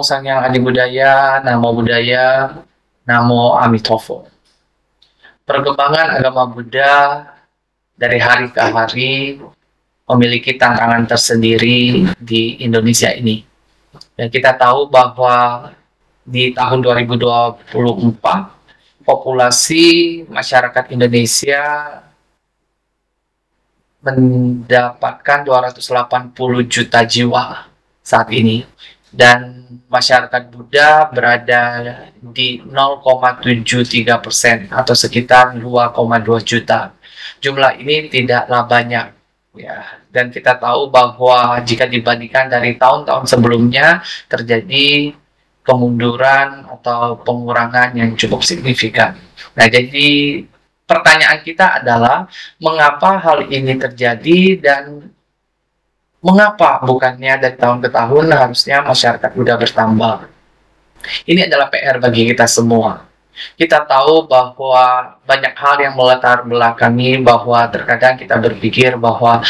Sang Hyang Adi Budaya, Namo Buddhaya, Namo Amitofo. Perkembangan agama Buddha dari hari ke hari memiliki tantangan tersendiri di Indonesia ini. Dan kita tahu bahwa di tahun 2024 populasi masyarakat Indonesia mendapatkan 280 juta jiwa saat ini, dan masyarakat Buddha berada di 0,73% atau sekitar 2,2 juta. Jumlah ini tidaklah banyak, ya. Dan kita tahu bahwa jika dibandingkan dari tahun-tahun sebelumnya terjadi kemunduran atau pengurangan yang cukup signifikan. Nah, jadi pertanyaan kita adalah mengapa hal ini terjadi dan mengapa bukannya dari tahun ke tahun harusnya masyarakat Buddha bertambah. Ini adalah PR bagi kita semua. Kita tahu bahwa banyak hal yang melatar belakangi bahwa terkadang kita berpikir bahwa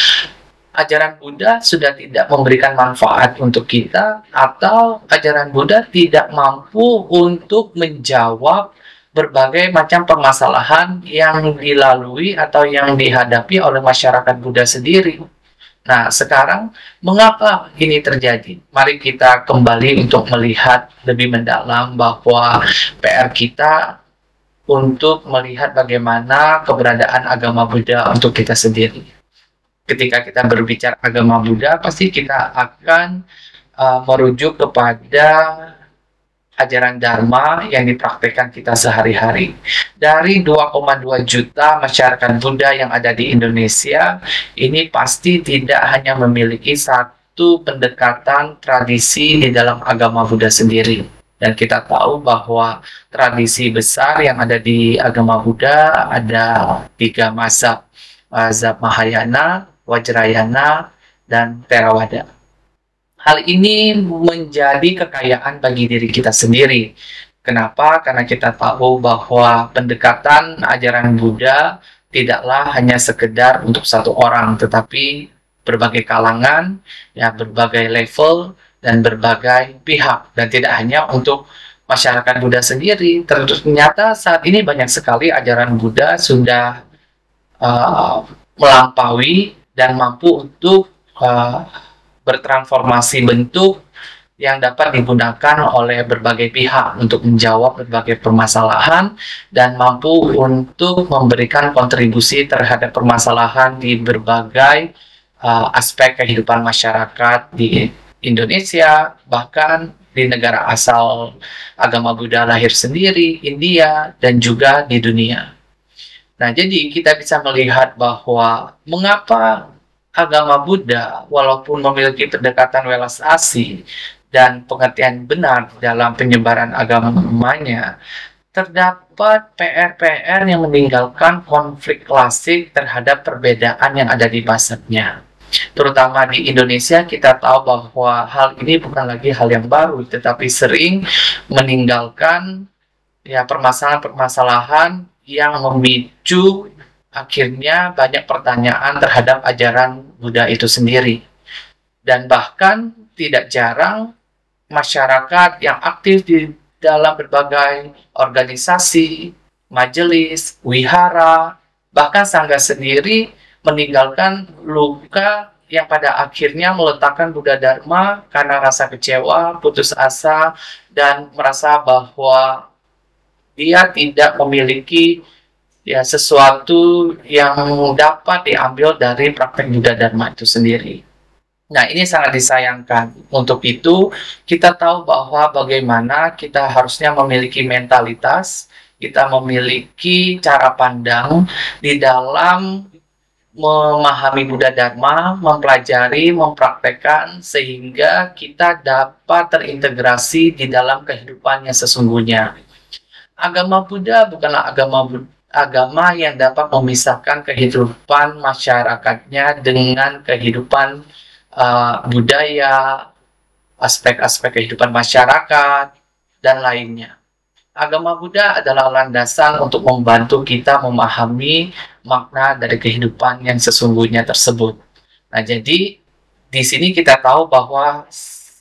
ajaran Buddha sudah tidak memberikan manfaat untuk kita, atau ajaran Buddha tidak mampu untuk menjawab berbagai macam permasalahan yang dilalui atau yang dihadapi oleh masyarakat Buddha sendiri. Nah, sekarang mengapa ini terjadi? Mari kita kembali untuk melihat lebih mendalam bahwa PR kita untuk melihat bagaimana keberadaan agama Buddha untuk kita sendiri. Ketika kita berbicara agama Buddha, pasti kita akan merujuk kepada ajaran Dharma yang dipraktikkan kita sehari-hari. Dari 2,2 juta masyarakat Buddha yang ada di Indonesia, ini pasti tidak hanya memiliki satu pendekatan tradisi di dalam agama Buddha sendiri. Dan kita tahu bahwa tradisi besar yang ada di agama Buddha ada 3 mazhab. Mazhab Mahayana, Vajrayana, dan Theravada. Hal ini menjadi kekayaan bagi diri kita sendiri. Kenapa? Karena kita tahu bahwa pendekatan ajaran Buddha tidaklah hanya sekedar untuk satu orang, tetapi berbagai kalangan, ya, berbagai level, dan berbagai pihak. Dan tidak hanya untuk masyarakat Buddha sendiri. Ternyata saat ini banyak sekali ajaran Buddha sudah melampaui dan mampu untuk bertransformasi bentuk yang dapat digunakan oleh berbagai pihak untuk menjawab berbagai permasalahan dan mampu untuk memberikan kontribusi terhadap permasalahan di berbagai aspek kehidupan masyarakat di Indonesia, bahkan di negara asal agama Buddha lahir sendiri, India, dan juga di dunia. Nah, jadi kita bisa melihat bahwa mengapa agama Buddha, walaupun memiliki pendekatan welas asih dan pengertian benar dalam penyebaran agamanya, terdapat PR-PR yang meninggalkan konflik klasik terhadap perbedaan yang ada di mazhabnya. Terutama di Indonesia, kita tahu bahwa hal ini bukan lagi hal yang baru, tetapi sering meninggalkan permasalahan-permasalahan yang memicu akhirnya banyak pertanyaan terhadap ajaran Buddha itu sendiri. Dan bahkan tidak jarang masyarakat yang aktif di dalam berbagai organisasi, majelis, wihara, bahkan sangga sendiri meninggalkan luka yang pada akhirnya meletakkan Buddha Dharma karena rasa kecewa, putus asa, dan merasa bahwa dia tidak memiliki sesuatu yang dapat diambil dari praktek Buddha Dharma itu sendiri. Nah, ini sangat disayangkan. Untuk itu, kita tahu bahwa bagaimana kita harusnya memiliki mentalitas, kita memiliki cara pandang di dalam memahami Buddha Dharma, mempelajari, mempraktekkan, sehingga kita dapat terintegrasi di dalam kehidupan yang sesungguhnya. Agama Buddha bukanlah agama yang dapat memisahkan kehidupan masyarakatnya dengan kehidupan budaya, aspek-aspek kehidupan masyarakat, dan lainnya. Agama Buddha adalah landasan untuk membantu kita memahami makna dari kehidupan yang sesungguhnya tersebut. Nah, jadi di sini kita tahu bahwa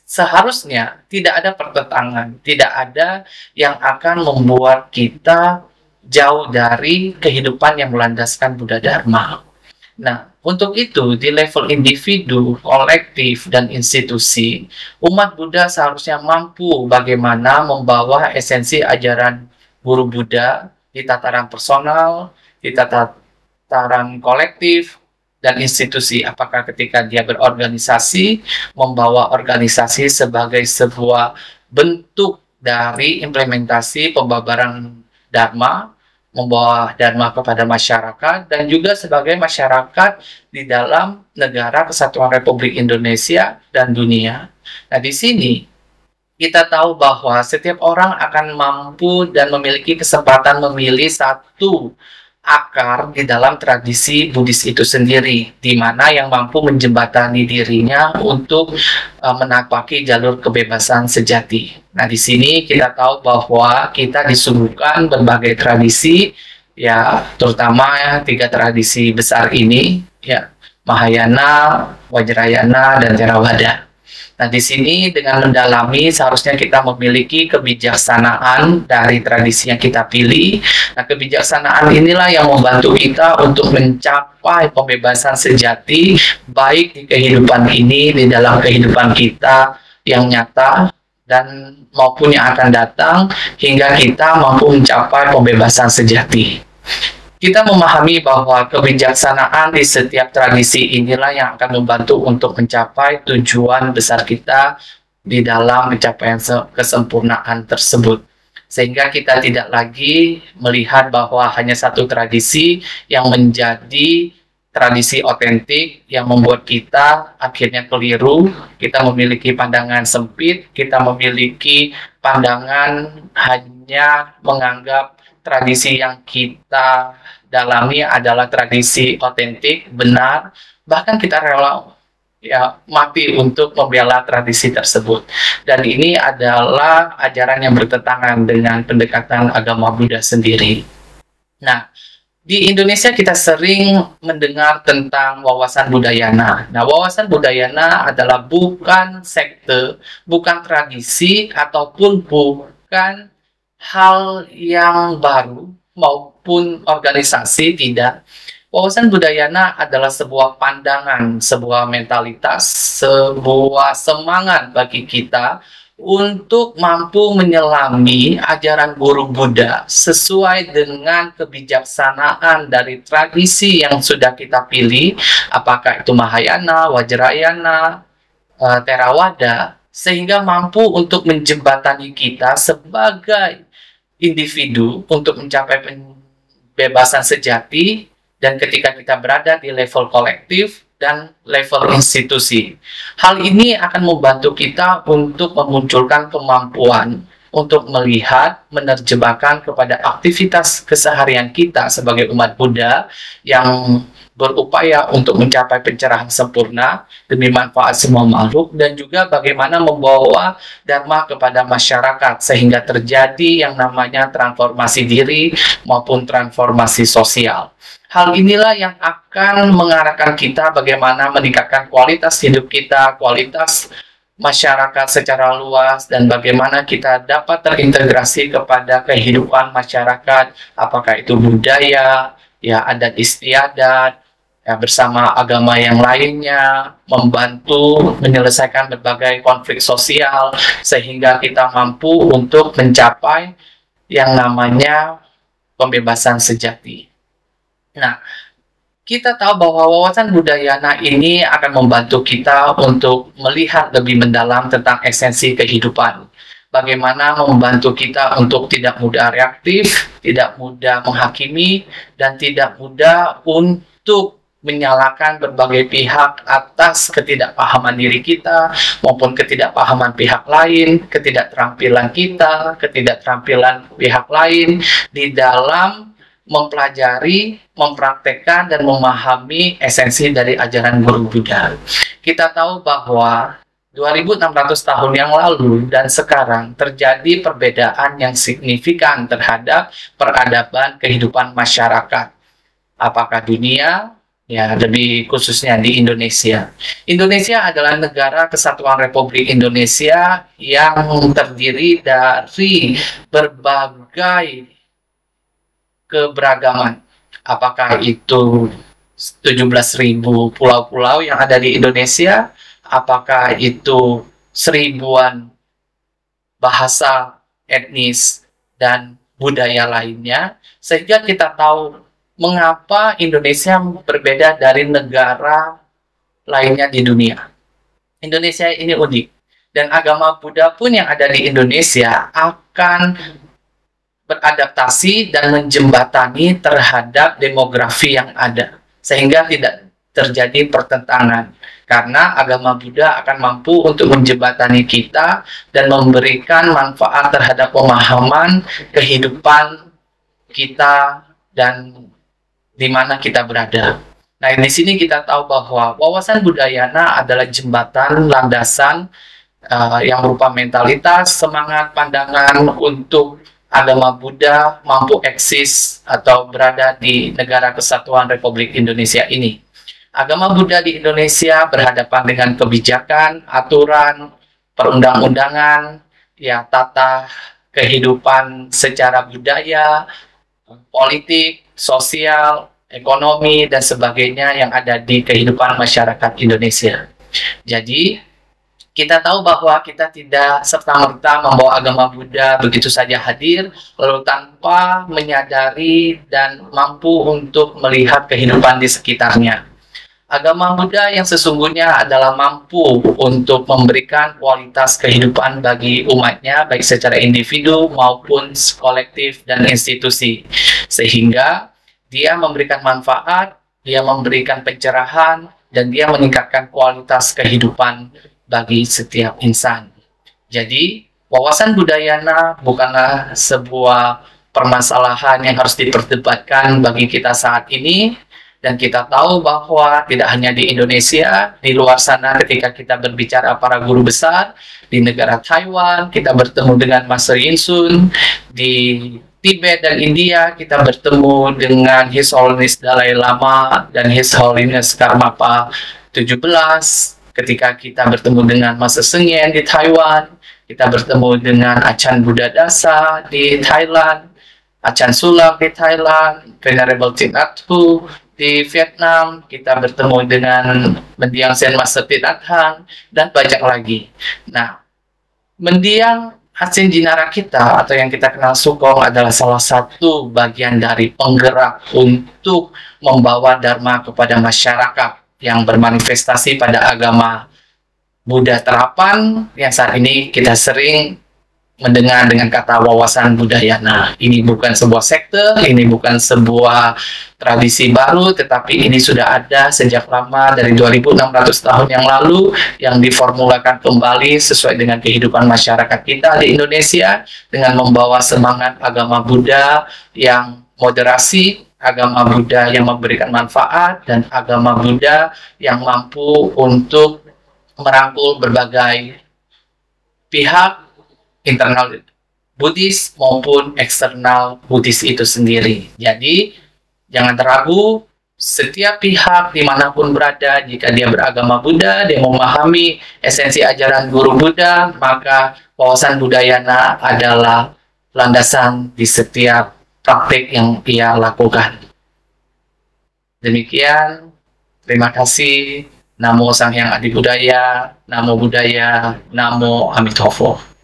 seharusnya tidak ada pertentangan, tidak ada yang akan membuat kita jauh dari kehidupan yang melandaskan Buddha Dharma. Nah, untuk itu di level individu, kolektif, dan institusi, umat Buddha seharusnya mampu bagaimana membawa esensi ajaran guru Buddha di tataran personal, di tataran kolektif, dan institusi. Apakah ketika dia berorganisasi, membawa organisasi sebagai sebuah bentuk dari implementasi pembabaran Dharma, membawa Dharma kepada masyarakat, dan juga sebagai masyarakat di dalam negara Kesatuan Republik Indonesia dan dunia. Nah, di sini kita tahu bahwa setiap orang akan mampu dan memiliki kesempatan memilih satu akar di dalam tradisi Buddhis itu sendiri, di mana yang mampu menjembatani dirinya untuk menapaki jalur kebebasan sejati. Nah, di sini kita tahu bahwa kita disuguhkan berbagai tradisi, ya, terutama tiga tradisi besar ini, ya, Mahayana, Vajrayana, dan Theravada. Nah, di sini dengan mendalami seharusnya kita memiliki kebijaksanaan dari tradisi yang kita pilih. Nah, kebijaksanaan inilah yang membantu kita untuk mencapai pembebasan sejati, baik di kehidupan ini, di dalam kehidupan kita yang nyata, dan maupun yang akan datang, hingga kita mampu mencapai pembebasan sejati. Kita memahami bahwa kebijaksanaan di setiap tradisi inilah yang akan membantu untuk mencapai tujuan besar kita di dalam pencapaian kesempurnaan tersebut. Sehingga kita tidak lagi melihat bahwa hanya satu tradisi yang menjadi tradisi otentik yang membuat kita akhirnya keliru, kita memiliki pandangan sempit, kita memiliki pandangan hanya menganggap tradisi yang kita dalami adalah tradisi otentik, benar, bahkan kita rela mati untuk membela tradisi tersebut. Dan ini adalah ajaran yang bertentangan dengan pendekatan agama Buddha sendiri. Nah, di Indonesia kita sering mendengar tentang wawasan Budayana. Nah, wawasan Budayana adalah bukan sekte, bukan tradisi, ataupun bukan hal yang baru maupun organisasi, tidak. Wawasan Budayana adalah sebuah pandangan, sebuah mentalitas, sebuah semangat bagi kita untuk mampu menyelami ajaran guru Buddha sesuai dengan kebijaksanaan dari tradisi yang sudah kita pilih, apakah itu Mahayana, Vajrayana, Theravada, sehingga mampu untuk menjembatani kita sebagai individu untuk mencapai pembebasan sejati, dan ketika kita berada di level kolektif dan level institusi. Hal ini akan membantu kita untuk memunculkan kemampuan untuk melihat, menerjemahkan kepada aktivitas keseharian kita sebagai umat Buddha yang berupaya untuk mencapai pencerahan sempurna demi manfaat semua makhluk, dan juga bagaimana membawa Dharma kepada masyarakat sehingga terjadi yang namanya transformasi diri maupun transformasi sosial. Hal inilah yang akan mengarahkan kita bagaimana meningkatkan kualitas hidup kita, kualitas masyarakat secara luas, dan bagaimana kita dapat terintegrasi kepada kehidupan masyarakat, apakah itu budaya, ya, adat istiadat, ya, bersama agama yang lainnya, membantu menyelesaikan berbagai konflik sosial sehingga kita mampu untuk mencapai yang namanya pembebasan sejati. Nah, kita tahu bahwa wawasan Budayana ini akan membantu kita untuk melihat lebih mendalam tentang esensi kehidupan. Bagaimana membantu kita untuk tidak mudah reaktif, tidak mudah menghakimi, dan tidak mudah untuk menyalahkan berbagai pihak atas ketidakpahaman diri kita maupun ketidakpahaman pihak lain, ketidakterampilan kita, ketidakterampilan pihak lain di dalam mempelajari, mempraktekkan, dan memahami esensi dari ajaran guru Buddha. Kita tahu bahwa 2600 tahun yang lalu dan sekarang terjadi perbedaan yang signifikan terhadap peradaban kehidupan masyarakat. Apakah dunia, ya lebih khususnya di Indonesia. Indonesia adalah negara kesatuan Republik Indonesia yang terdiri dari berbagai keberagaman. Apakah itu 17.000 pulau-pulau yang ada di Indonesia, apakah itu seribuan bahasa, etnis, dan budaya lainnya, sehingga kita tahu mengapa Indonesia berbeda dari negara lainnya di dunia. Indonesia ini unik, dan agama Buddha pun yang ada di Indonesia akan beradaptasi dan menjembatani terhadap demografi yang ada, sehingga tidak terjadi pertentangan. Karena agama Buddha akan mampu untuk menjembatani kita dan memberikan manfaat terhadap pemahaman kehidupan kita dan di mana kita berada. Nah, di sini kita tahu bahwa wawasan Budayana adalah jembatan landasan yang berupa mentalitas, semangat, pandangan untuk agama Buddha mampu eksis atau berada di negara kesatuan Republik Indonesia ini. Agama Buddha di Indonesia berhadapan dengan kebijakan, aturan, perundang-undangan, ya tata kehidupan secara budaya, politik, sosial, ekonomi, dan sebagainya yang ada di kehidupan masyarakat Indonesia. Jadi, kita tahu bahwa kita tidak serta-merta membawa agama Buddha begitu saja hadir, lalu tanpa menyadari dan mampu untuk melihat kehidupan di sekitarnya. Agama Buddha yang sesungguhnya adalah mampu untuk memberikan kualitas kehidupan bagi umatnya, baik secara individu maupun kolektif dan institusi. Sehingga dia memberikan manfaat, dia memberikan pencerahan, dan dia meningkatkan kualitas kehidupan bagi setiap insan. Jadi, wawasan Budayana bukanlah sebuah permasalahan yang harus diperdebatkan bagi kita saat ini, dan kita tahu bahwa tidak hanya di Indonesia, di luar sana ketika kita berbicara para guru besar, di negara Taiwan, kita bertemu dengan Master Yin Sun, di Tibet dan India, kita bertemu dengan His Holiness Dalai Lama dan His Holiness Karmapa 17, ketika kita bertemu dengan Master Sheng Yen di Taiwan, kita bertemu dengan Achan Buddha Dasa di Thailand, Achan Sulam di Thailand, Venerable Thich Nhat Hanh di Vietnam, kita bertemu dengan Mendiang Zen Master Thich Nhat Hanh, dan banyak lagi. Nah, Mendiang Hasin Jinara kita, atau yang kita kenal Sukong, adalah salah satu bagian dari penggerak untuk membawa Dharma kepada masyarakat yang bermanifestasi pada agama Buddha terapan, yang saat ini kita sering mendengar dengan kata wawasan Budayana. Ini bukan sebuah sekte, ini bukan sebuah tradisi baru, tetapi ini sudah ada sejak lama, dari 2600 tahun yang lalu, yang diformulakan kembali sesuai dengan kehidupan masyarakat kita di Indonesia, dengan membawa semangat agama Buddha yang moderasi, agama Buddha yang memberikan manfaat, dan agama Buddha yang mampu untuk merangkul berbagai pihak, internal Buddhis maupun eksternal Buddhis itu sendiri. Jadi, jangan ragu, setiap pihak dimanapun berada, jika dia beragama Buddha, dia memahami esensi ajaran guru Buddha, maka wawasan Budayana adalah landasan di setiap praktik yang ia lakukan. Demikian, terima kasih. Namo Sang Hyang Adi Budaya, Namo Buddhaya, Namo Amitabha.